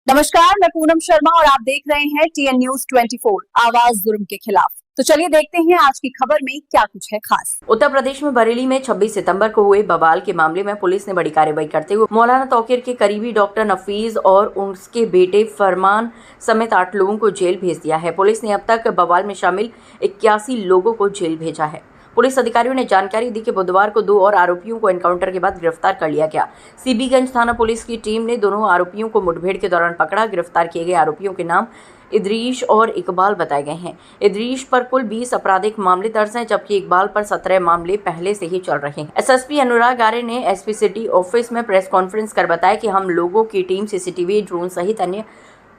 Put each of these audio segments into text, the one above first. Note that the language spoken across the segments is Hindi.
नमस्कार, मैं पूनम शर्मा और आप देख रहे हैं TN News 24 आवाज जुर्म के खिलाफ। तो चलिए देखते हैं आज की खबर में क्या कुछ है खास। उत्तर प्रदेश में बरेली में 26 सितंबर को हुए बवाल के मामले में पुलिस ने बड़ी कार्रवाई करते हुए मौलाना तौकीर के करीबी डॉक्टर नफीज और उसके बेटे फरमान समेत 8 लोगों को जेल भेज दिया है। पुलिस ने अब तक बवाल में शामिल 81 लोगों को जेल भेजा है। पुलिस अधिकारियों ने जानकारी दी कि बुधवार को 2 और आरोपियों को एनकाउंटर के बाद गिरफ्तार कर लिया गया। सीबीगंज थाना पुलिस की टीम ने दोनों आरोपियों को मुठभेड़ के दौरान पकड़ा। गिरफ्तार किए गए आरोपियों के नाम इदरीश और इकबाल बताए गए हैं। इदरीश पर कुल 20 आपराधिक मामले दर्ज हैं, जबकि इकबाल पर 17 मामले पहले से ही चल रहे हैं। एसएसपी अनुराग आर्य ने एसपी सिटी ऑफिस में प्रेस कॉन्फ्रेंस कर बताया कि हम लोगों की टीम सीसीटीवी, ड्रोन सहित अन्य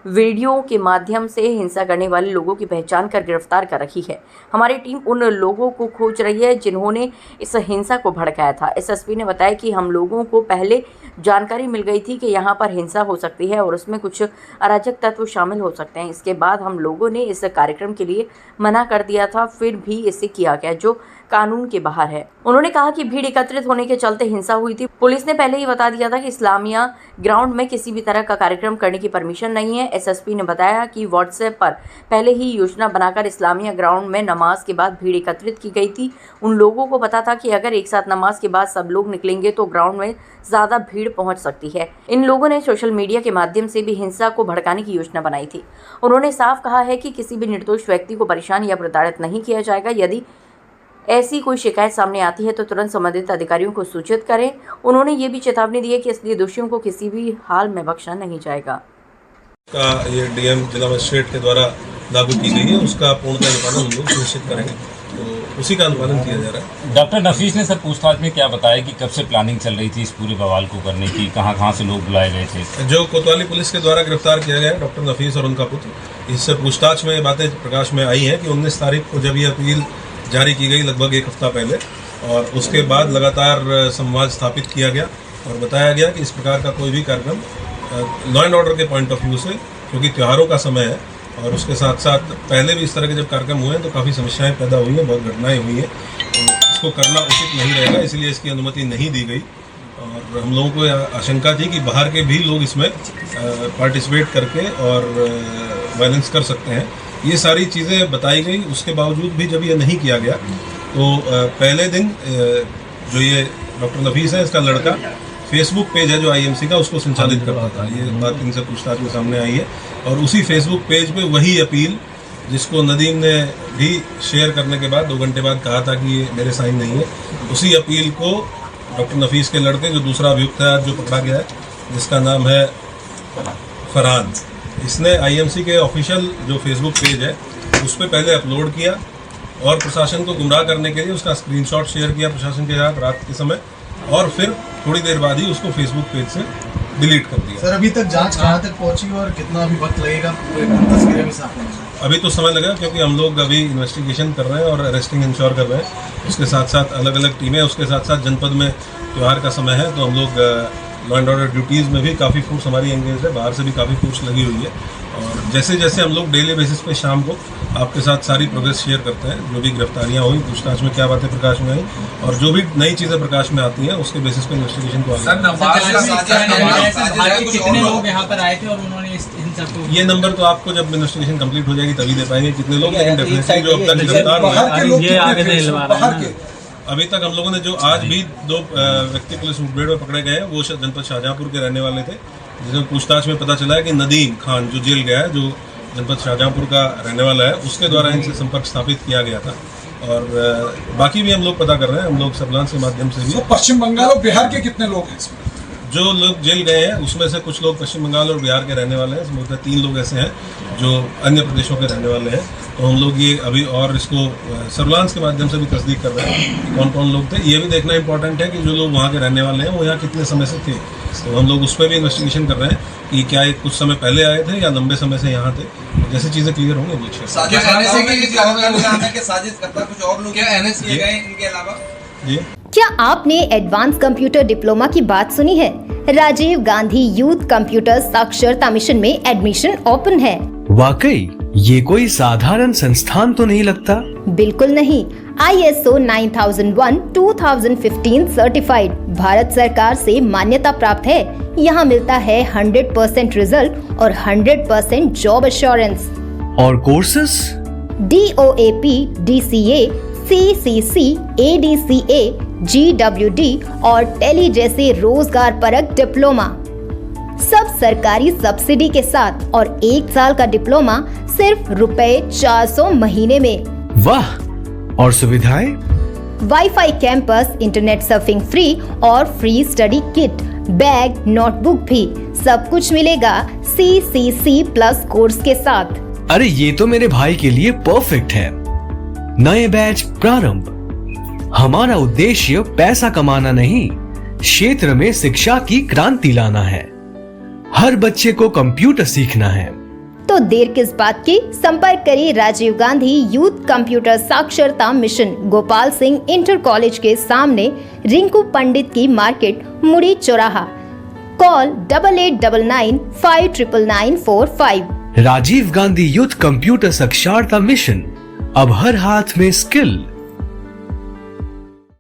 वीडियो के माध्यम से हिंसा करने वाले लोगों की पहचान कर गिरफ्तार कर रही है। हमारी टीम उन लोगों को खोज रही है जिन्होंने इस हिंसा को भड़काया था। एसएसपी ने बताया कि हम लोगों को पहले जानकारी मिल गई थी कि यहाँ पर हिंसा हो सकती है और उसमें कुछ अराजक तत्व शामिल हो सकते हैं। इसके बाद हम लोगों ने इस कार्यक्रम के लिए मना कर दिया था, फिर भी इसे किया गया जो कानून के बाहर है। उन्होंने कहा कि भीड़ एकत्रित होने के चलते हिंसा हुई थी। पुलिस ने पहले ही बता दिया था कि इस्लामिया ग्राउंड में किसी भी तरह का कार्यक्रम करने की परमिशन नहीं है। एसएसपी ने बताया कि व्हाट्सएप पर पहले ही योजना बनाकर इस्लामिया ग्राउंड में नमाज के बाद भीड़ एकत्रित की गई थी। उन लोगों को पता था कि अगर एक साथ नमाज के बाद सब लोग निकलेंगे तो ग्राउंड में ज़्यादा भीड़ पहुंच सकती है। इन लोगों ने सोशल मीडिया के माध्यम से भी हिंसा को भड़काने की योजना बनाई थी। उन्होंने साफ कहा है कि किसी भी निर्दोष व्यक्ति को परेशान या प्रताड़ित नहीं किया जाएगा। यदि ऐसी कोई शिकायत सामने आती है तो तुरंत संबंधित अधिकारियों को सूचित करें। उन्होंने ये भी चेतावनी दी है कि असली दोषियों को किसी भी हाल में बख्शा नहीं जाएगा। का ये डीएम जिला मजिस्ट्रेट के द्वारा लागू की गई है, उसका पूर्णतः अनुपालन हम लोग सुनिश्चित करेंगे, तो उसी का अनुपालन किया जा रहा है। डॉक्टर नफीस ने सर पूछताछ में क्या बताया कि कब से प्लानिंग चल रही थी इस पूरे बवाल को करने की, कहाँ से लोग बुलाए गए थे? जो कोतवाली पुलिस के द्वारा गिरफ्तार किया गया है डॉक्टर नफीस और उनका पुत्र, इससे पूछताछ में ये बातें प्रकाश में आई हैं कि 19 तारीख को जब ये अपील जारी की गई लगभग 1 हफ्ता पहले, और उसके बाद लगातार संवाद स्थापित किया गया और बताया गया कि इस प्रकार का कोई भी कार्यक्रम लॉ एंड ऑर्डर के पॉइंट ऑफ व्यू से, क्योंकि त्योहारों का समय है और उसके साथ साथ पहले भी इस तरह के जब कार्यक्रम हुए हैं तो काफ़ी समस्याएं पैदा हुई हैं, बहुत घटनाएं हुई हैं, तो इसको करना उचित नहीं रहेगा, इसलिए इसकी अनुमति नहीं दी गई। और हम लोगों को आशंका थी कि बाहर के भी लोग इसमें पार्टिसिपेट करके और वायलेंस कर सकते हैं। ये सारी चीज़ें बताई गई, उसके बावजूद भी जब ये नहीं किया गया तो पहले दिन जो ये डॉक्टर नफीस है, इसका लड़का फेसबुक पेज है जो आईएमसी का, उसको संचालित करता था। ये बात इनसे पूछताछ में सामने आई है और उसी फेसबुक पेज पे वही अपील जिसको नदीम ने भी शेयर करने के बाद 2 घंटे बाद कहा था कि ये मेरे साइन नहीं है, उसी अपील को डॉक्टर नफीस के लड़के जो दूसरा अभियुक्त है जो पकड़ा गया है, जिसका नाम है फरहान, इसने आईएमसी के ऑफिशियल जो फेसबुक पेज है उस पर पहले अपलोड किया और प्रशासन को गुमराह करने के लिए उसका स्क्रीनशॉट शेयर किया प्रशासन के साथ रात के समय, और फिर थोड़ी देर बाद ही उसको फेसबुक पेज से डिलीट कर दिया। सर, अभी तक जांच कहाँ तक पहुंची और कितना अभी वक्त लगेगा पूरे तस्वीरें में साफ होने में? अभी तो समय लगेगा क्योंकि हम लोग अभी इन्वेस्टिगेशन कर रहे हैं और अरेस्टिंग इंश्योर कर रहे हैं। उसके साथ साथ अलग अलग टीमें, उसके साथ साथ जनपद में त्यौहार का समय है तो हम लोग लॉ एंड ऑर्डर ड्यूटीज़ में भी काफ़ी फोर्स हमारी एंगेज है, बाहर से भी काफ़ी फोर्स लगी हुई है। और जैसे जैसे हम लोग डेली बेसिस पे शाम को आपके साथ सारी प्रोग्रेस शेयर करते हैं, जो भी गिरफ्तारियां हुई, पूछताछ में क्या बातें प्रकाश में आई और जो भी नई चीज़ें प्रकाश में आती हैं उसके बेसिस पे इन्वेस्टिगेशन को कितने लोग यहाँ पर आए थे और उन्होंने इन सबको, ये नंबर तो आपको जब इन्वेस्टिगेशन कंप्लीट हो जाएगी तभी दे पाएंगे कितने लोग, लेकिन डेफिनेटली जो अब तक गिरफ्तार हुए अभी तक हम लोगों ने जो आज भी 2 व्यक्ति पुलिस मुठभेड़ में पकड़े गए हैं वो जनपद शाहजहांपुर के रहने वाले थे, जिसमें पूछताछ में पता चला है कि नदीम खान जो जेल गया है, जो जनपद शाहजहांपुर का रहने वाला है, उसके द्वारा इनसे संपर्क स्थापित किया गया था। और बाकी भी हम लोग पता कर रहे हैं, हम लोग सर्विलांस के माध्यम से भी। पश्चिम बंगाल और बिहार के कितने लोग हैं इसमें? जो लोग जेल गए हैं उसमें से कुछ लोग पश्चिम बंगाल और बिहार के रहने वाले हैं, इसमें 3 लोग ऐसे हैं जो अन्य प्रदेशों के रहने वाले हैं। तो हम लोग ये अभी और इसको सर्विलांस के माध्यम से भी तस्दीक कर रहे हैं कि कौन कौन लोग थे। ये भी देखना इंपॉर्टेंट है कि जो लोग वहाँ के रहने वाले हैं वो यहाँ कितने समय से थे, तो हम लोग उस पर भी इन्वेस्टिगेशन कर रहे हैं कि क्या ये कुछ समय पहले आए थे या लंबे समय से यहाँ थे। जैसे चीज़ें क्लियर होंगी जी। क्या आपने एडवांस कंप्यूटर डिप्लोमा की बात सुनी है? राजीव गांधी यूथ कंप्यूटर साक्षरता मिशन में एडमिशन ओपन है। वाकई ये कोई साधारण संस्थान तो नहीं लगता? बिल्कुल नहीं, ISO 9001:2015 सर्टिफाइड, भारत सरकार से मान्यता प्राप्त है। यहाँ मिलता है 100% रिजल्ट और 100% जॉब एश्योरेंस। और courses DOAP, DCA, CCC, ADCA, GWD और टेली जैसे रोजगार परक डिप्लोमा, सब सरकारी सब्सिडी के साथ, और 1 साल का डिप्लोमा सिर्फ ₹400 महीने में। वाह! और सुविधाएं? WiFi campus, internet surfing free और free study kit, bag, notebook भी, सब कुछ मिलेगा CCC प्लस कोर्स के साथ। अरे ये तो मेरे भाई के लिए परफेक्ट है। नए बैच प्रारंभ। हमारा उद्देश्य पैसा कमाना नहीं, क्षेत्र में शिक्षा की क्रांति लाना है। हर बच्चे को कंप्यूटर सीखना है। तो देर किस बात की, संपर्क करिए राजीव गांधी यूथ कंप्यूटर साक्षरता mission, Gopal Singh inter college के सामने, रिंकू पंडित की मार्केट, मुड़ी चौराहा। Call 8899599945। Rajiv Gandhi youth computer साक्षरता मिशन, अब हर हाथ में स्किल।